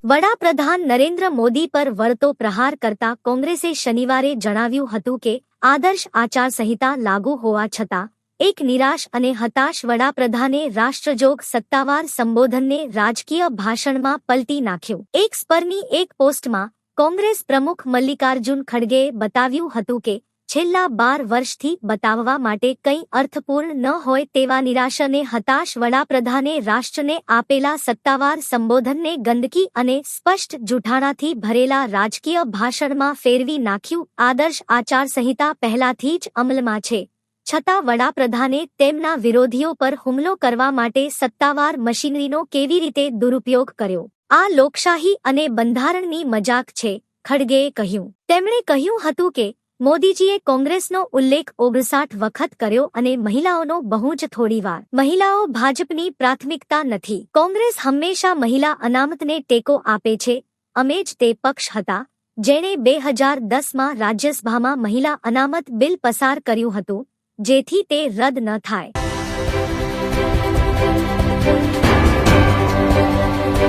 વડાપ્રધાન નરેન્દ્ર મોદી પર વળતો પ્રહાર કરતા કોંગ્રેસે શનિવારે જણાવ્યું હતું કે આદર્શ આચારસંહિતા લાગુ હોવા છતાં એક નિરાશ અને હતાશ વડાપ્રધાને રાષ્ટ્રજોગ સત્તાવાર સંબોધનને રાજકીય ભાષણમાં પલટી નાખ્યું. એક્સ પરની એક પોસ્ટમાં કોંગ્રેસ પ્રમુખ મલ્લિકાર્જુન ખડગેએ બતાવ્યું હતું કે છેલ્લા 12 વર્ષથી બતાવવા માટે કંઈ અર્થપૂર્ણ ન હોય તેવા નિરાશ અને હતાશ વડાપ્રધાને રાષ્ટ્રને આપેલા સત્તાવાર સંબોધનને ગંદકી અને સ્પષ્ટ જૂઠાણાથી ભરેલા રાજકીય ભાષણમાં ફેરવી નાખ્યું. આદર્શ આચારસંહિતા પહેલાથી જ અમલમાં છે, છતાં વડાપ્રધાને તેમના વિરોધીઓ પર હુમલો કરવા માટે સત્તાવાર મશીનરીનો કેવી રીતે દુરુપયોગ કર્યો? આ લોકશાહી અને બંધારણની મજાક છે, ખડગેએ કહ્યું. તેમણે કહ્યું હતું કે મોદીજીએ કોંગ્રેસનો ઉલ્લેખ 59 વખત કર્યો અને મહિલાઓનો બહુ જ થોડીવાર. મહિલાઓ ભાજપની પ્રાથમિકતા નથી. કોંગ્રેસ હંમેશા મહિલા અનામતને ટેકો આપે છે. અમે જ તે પક્ષ હતા જેણે 2010માં રાજ્યસભામાં મહિલા અનામત બિલ પસાર કર્યું હતું, જેથી તે રદ ન થાય.